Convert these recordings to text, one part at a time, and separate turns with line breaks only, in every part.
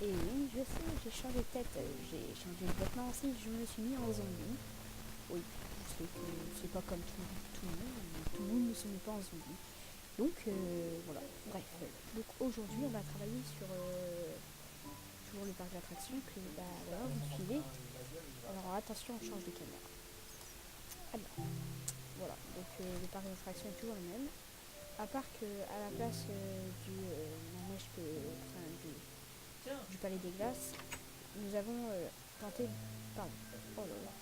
Et oui, je sais, j'ai changé de tête, j'ai changé de vêtements aussi, je me suis mis en zombie. Oui, je sais que c'est pas comme tout le monde, mais tout le monde ne se met pas en zombie. Donc voilà, bref. Donc aujourd'hui on va travailler sur toujours le parc d'attractions que voilà, vous suivez. Alors attention, on change de caméra. Alors voilà, donc le parc d'attractions est toujours le même. À part que à la place du manège du Palais des Glaces, nous avons tenté. Pardon. Oh là là.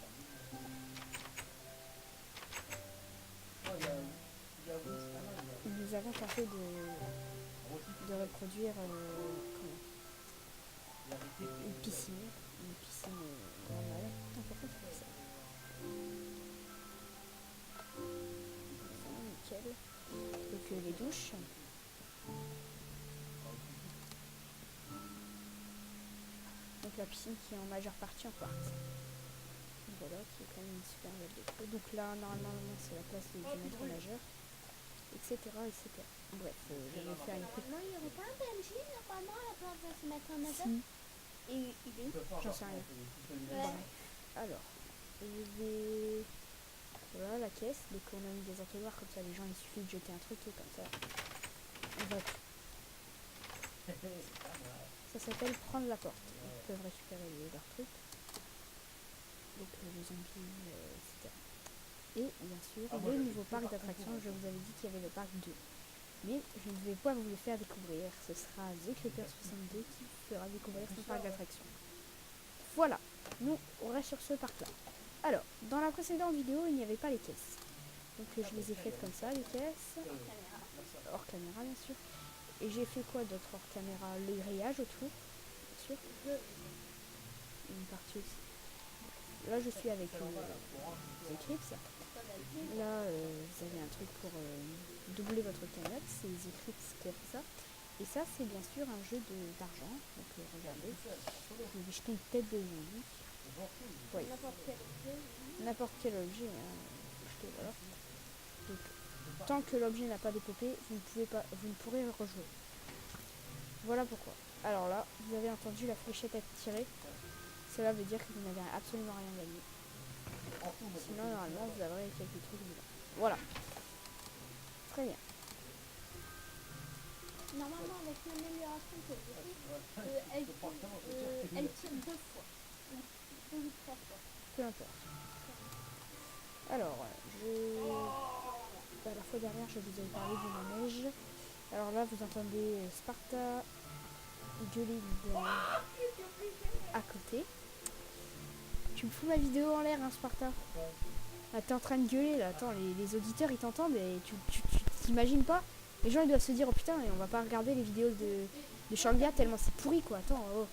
Nous avons tenté de reproduire une piscine. Une piscine normale. Attends, pourquoi tu fais ça? Voilà, nickel. Donc les douches. Donc la piscine qui est en majeure partie en quartz. Voilà, qui est quand même une super belle déco. Donc là, normalement, c'est la place du maître nageur, etc. etc. Bref, j'avais fait une petite...
Non, il n'y aurait pas un PNJ normalement à la place de se mettre en nageur.
Si.
Et il est où?
J'en sais rien.
Ouais.
Bref. Alors, je vais... Voilà la caisse. Donc on a mis des entonnoirs comme ça, les gens il suffit de jeter un truc et comme ça. On va... Ça s'appelle prendre la porte. Ils peuvent récupérer leurs trucs. Donc les zombies, etc. Et bien sûr, le nouveau parc d'attractions, je vous avais dit qu'il y avait le parc 2. Mais je ne vais pas vous le faire découvrir. Ce sera The Creeper 62 qui fera découvrir son parc d'attractions. Voilà, nous on reste sur ce parc-là. Alors, dans la précédente vidéo, il n'y avait pas les caisses. Donc je les ai faites comme ça, les caisses. Hors caméra, bien sûr. Et j'ai fait quoi d'autre hors caméra? Le grillage autour, bien sûr. Une partie aussi. Là, je suis avec Eclipse. Là, vous avez un truc pour doubler votre cagnotte, c'est Eclipse qui a fait ça. Et ça, c'est bien sûr un jeu d'argent. Donc regardez, je vais jeter une tête de zombie. Oui. N'importe quel objet. Hein. Jeter, voilà. Donc, tant que l'objet n'a pas dépopé, vous ne pourrez rejouer. Voilà pourquoi. Alors là, vous avez entendu la fléchette être tirée. Cela veut dire que vous n'avez absolument rien gagné. Sinon, normalement, vous aurez quelques trucs dedans. Voilà. Très bien.
Normalement, avec l'amélioration que j'ai fait, elle tire 2 fois. 2 ou 3 fois.
Peu importe. Alors, la fois dernière, je vous avais parlé du manège. Alors là, vous entendez Sparta gueuler à côté. Tu me fous ma vidéo en l'air, hein, Sparta? Ah, t'es en train de gueuler là. Attends, les auditeurs ils t'entendent et tu t'imagines pas? Les gens ils doivent se dire oh putain, et on va pas regarder les vidéos de Shanga tellement c'est pourri quoi. Attends, oh.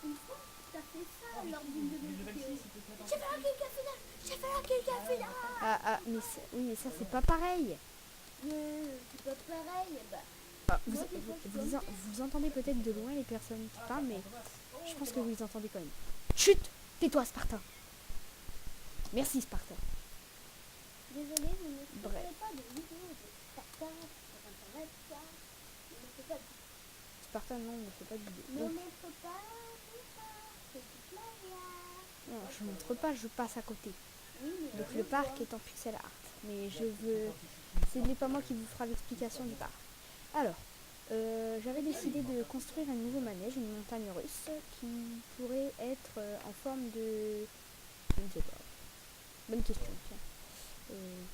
Une fois, t'as fait ça lors d'une de mes vidéos. J'ai fait la quelqu'un là. J'ai fait la quelqu'un là.
Mais oui, mais ça c'est pas pareil.
C'est pas pareil.
Vous entendez peut-être de loin les personnes qui parlent, mais je pense que vous les entendez quand même. Chut! Tais-toi, Sparta! Merci, Sparta.
Désolée, je ne ferai pas de vidéo de Sparta sur internet, ça. Je ne fais pas de vidéo.
Sparta, non, on ne fait pas de vidéo.
Ne montre pas tout ça. C'est toute la vie.
Non, je montre pas, je passe à côté.
Oui, mais
donc le parc est en pixel art. Mais je veux... Ce n'est pas moi qui vous fera l'explication du parc. Alors, j'avais décidé de construire un nouveau manège, une montagne russe, qui pourrait être en forme de... Je ne sais pas. Bonne question, tiens.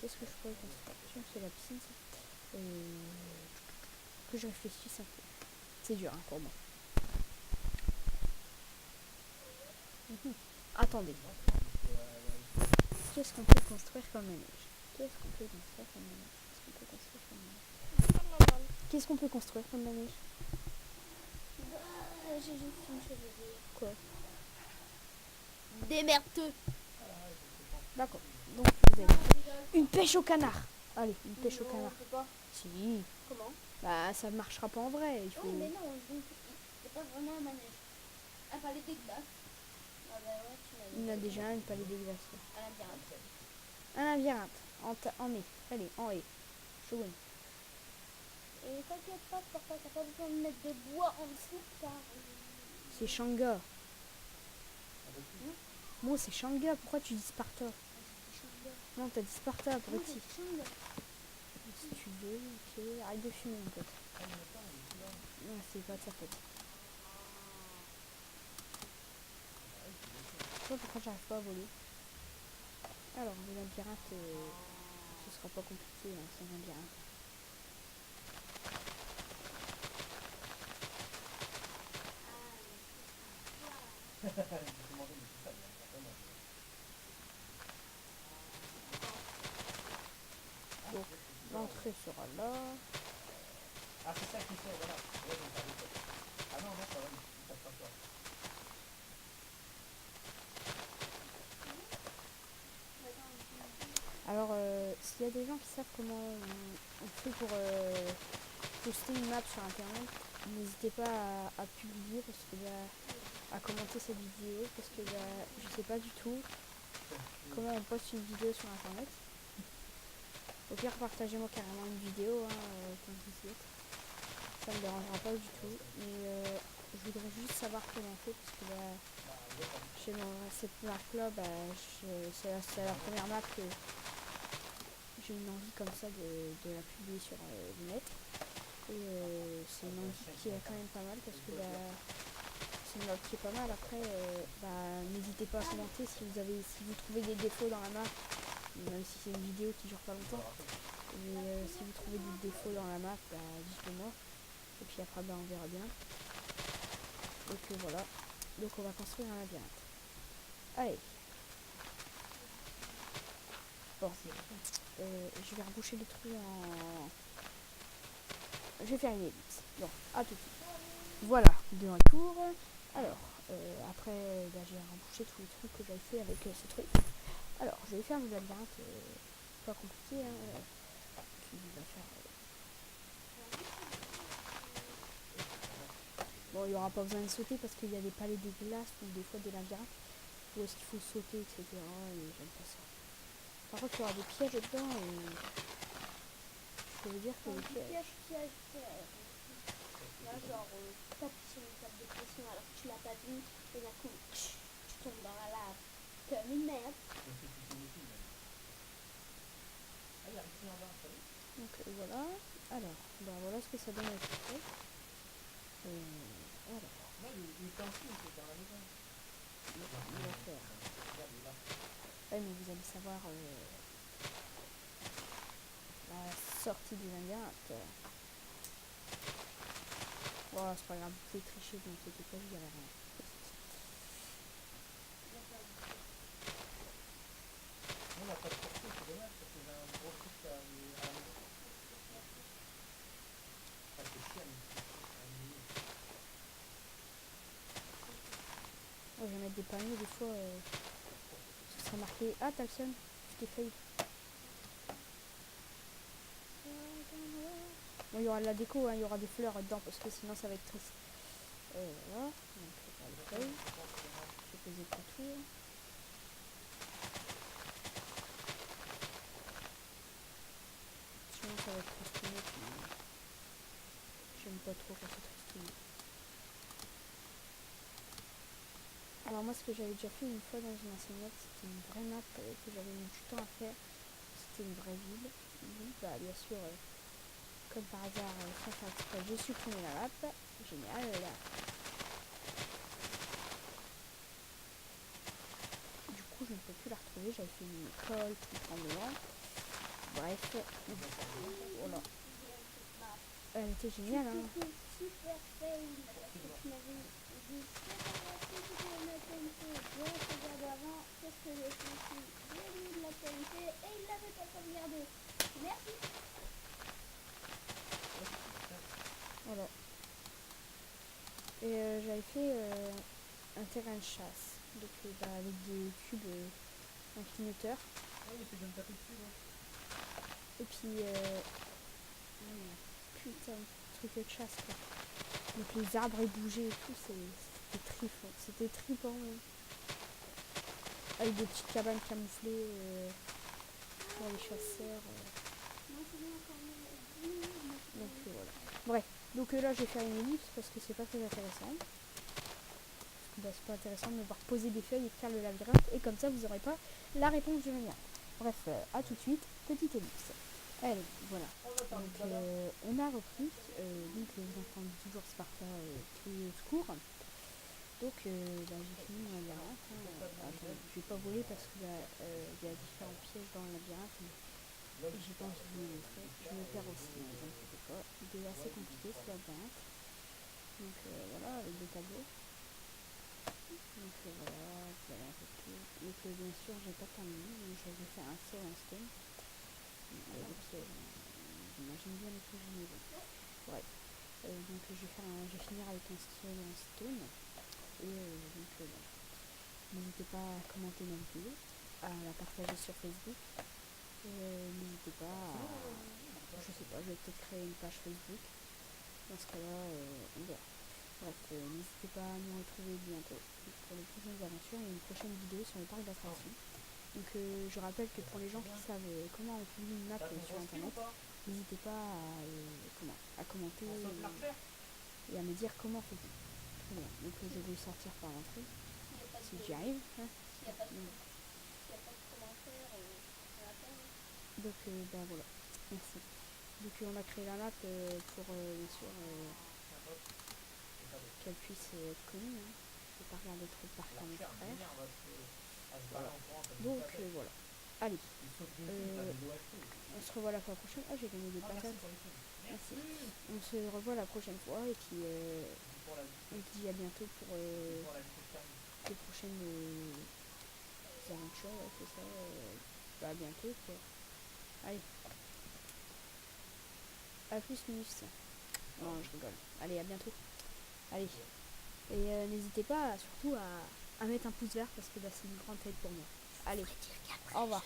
Qu'est-ce que je pourrais construire? Tiens, c'est la piscine, ça. Que je réfléchisse un peu. C'est dur, hein, pour moi. Attendez. Qu'est-ce qu'on peut construire comme manège? Qu'est-ce qu'on peut construire comme manège? Qu'est-ce qu'on peut construire comme manège?
j'ai juste une chose à dire.
Quoi?
Démerde-toi.
D'accord. Donc vous avez une pêche au canard. Allez, une pêche au canard.
Pas.
Si.
Comment?
Bah ça ne marchera pas en vrai. Il faut...
Oui, mais non, c'est pas vraiment un manège. Un palais des glaces. Ah bah ouais, tu m'as dit.
Il y en a déjà une palais des glaces.
Un labyrinthe.
Un labyrinthe. En mai. Allez, en haie. Shogun.
Et t'inquiète pas, papa, t'as pas besoin de mettre de bois en dessous car.
C'est Shanga.
Hein?
Moi, c'est Shanga. Pourquoi tu dis Sparta? Non, t'as dit Sparta, abruti. Si tu veux, ok. Arrête de fumer, mon pote. Non, c'est pas de sa faute. Je sais pas pourquoi j'arrive pas à voler. Alors, le labyrinthe, ce sera pas compliqué, hein, c'est un labyrinthe. Donc, l'entrée sera là.
Ah, c'est ça qui fait, voilà. Ouais, donc, ah non, non, ça va, il passe pas fort.
Alors, s'il y a des gens qui savent comment on fait pour poster une map sur internet, n'hésitez pas à publier parce que à commenter cette vidéo parce que je sais pas du tout comment on poste une vidéo sur internet. Au pire, partagez-moi carrément une vidéo quand vous y êtes. Ça me dérangera pas du tout. Mais je voudrais juste savoir comment on fait parce que chez cette map là, c'est la première map que j'ai une envie comme ça de la publier sur le net. Et c'est une envie qui est quand même pas mal parce que c'est une map qui est pas mal. Après, n'hésitez pas à commenter si vous trouvez des défauts dans la map, même si c'est une vidéo qui dure pas longtemps. Et si vous trouvez des défauts dans la map, dites-le moi. Et puis après, on verra bien. Donc voilà. Donc on va construire un labyrinthe. Allez. Bon. Je vais reboucher les trous en... Je vais faire une ellipse. Bon, à tout de suite. Voilà, de retour. Alors, après, j'ai rebouché tous les trucs que j'avais fait avec ce truc. Alors, je vais faire le labyrinthe. Pas compliqué, hein. Qui va faire... Bon, il n'y aura pas besoin de sauter parce qu'il y a des palais de glace ou des fois des labyrinthes où est-ce qu'il faut sauter, etc. Et j'aime pas ça. Par contre, il y aura des pièges dedans et... Je veux dire que les pièges...
Là, genre, t'appuies sur une table de pression alors que tu l'as pas vu et d'un coup, tu tombes dans la lave comme une merde.
Donc voilà. Alors, voilà ce que ça donne avec ce truc. Alors.
Ouais, le pinceau, c'est dans la maison.
On va faire. Ouais, mais vous allez savoir la sortie du labyrinthe. Oh, c'est pas grave, vous pouvez tricher, donc n'inquiétez pas, je dirai rien.
On n'a pas de portée, c'est dommage parce que j'ai un gros truc à la maison. Ah, c'est chiant,
Oh, je vais mettre des panneaux des fois. Ce sera marqué. Ah, Talson, je t'ai failli. Bon, il y aura de la déco, hein, il y aura des fleurs dedans parce que sinon ça va être triste. Voilà, donc je vais faire les feuilles. Je vais poser le contour. Sinon ça va être tristiné, puis j'aime pas trop quand c'est tristiné. Alors moi, ce que j'avais déjà fait une fois dans une ancienne map, c'était une vraie map que j'avais mis du temps à faire. C'était une vraie ville. Bien sûr, comme par hasard, sans faire exprès, j'ai supprimé la map. Génial. Là. Du coup, je ne peux plus la retrouver. J'avais fait une école, tout tremblant. Bref, voilà. Elle était géniale, hein.
C'était super fail parce que tu m'avais dit la TNT, je la sauvegarde avant. Qu'est-ce que j'ai fait ici? J'ai mis de la TNT et il l'avait pas sauvegardé. Merci.
Voilà. Et j'avais fait un terrain de chasse. Donc avec des cubes inclinateurs.
Ah oui, c'est de me taper dessus, là.
Et puis putain, truc de chasse quoi. Donc les arbres ils bougeaient et tout, c'était trippant. C'était trippant. Avec des petites cabanes camouflées pour les chasseurs. Donc voilà. Bref, donc là je vais faire une ellipse parce que c'est pas très intéressant. Parce que c'est pas intéressant de me voir poser des feuilles et de faire le labyrinthe, et comme ça vous aurez pas la réponse du labyrinthe. Bref, à tout de suite, petite ellipse. Allez, voilà. Donc on a repris, donc vous entendez toujours Sparta crier au secours. Donc j'ai fini mon labyrinthe. Attends, je vais pas voler parce que il y a différents pièges dans le labyrinthe. Et j'ai pas envie de vous les montrer. Je me perds aussi, ne vous inquiétez pas. Il est assez compliqué ce labyrinthe. Donc voilà, avec des tableaux. Donc voilà un peu tout. Donc bien sûr, j'ai pas terminé. Donc, je vais faire un saut en stone. J'imagine bien les pièges généraux. Ouais. Donc je vais finir avec un saut en stone. Et donc voilà. N'hésitez pas à commenter ma vidéo, à la partager sur Facebook. N'hésitez pas à... Je sais pas, je vais peut-être créer une page Facebook. Dans ce cas-là, on verra. Bref, n'hésitez pas à nous retrouver bientôt pour les prochaines aventures et une prochaine vidéo sur le parc d'attractions. Donc je rappelle que pour les gens qui savent comment on publie une map sur internet, n'hésitez pas à commenter et à me dire comment fait-on. Très bien, donc je vais sortir par l'entrée, si j'y arrive. Hein.
S'il n'y a pas de commentaires, on attend.
Donc voilà, merci. Donc on a créé la map pour bien sûr qu'elle puisse être connue. Hein. Je ne vais pas regarder trop de parcs à mes frères. Voilà. Donc voilà. Allez. On se revoit la fois prochaine. Ah, j'ai gagné des patates. Merci. On se revoit la prochaine fois et puis on se dit à bientôt pour les prochaines aventures. Ouais, c'est ça. À bientôt quoi. Allez. A plus minus. Non, je rigole. Allez, à bientôt. Allez. Et n'hésitez pas surtout à mettre un pouce vert parce que c'est une grande aide pour moi. Allez. Au revoir.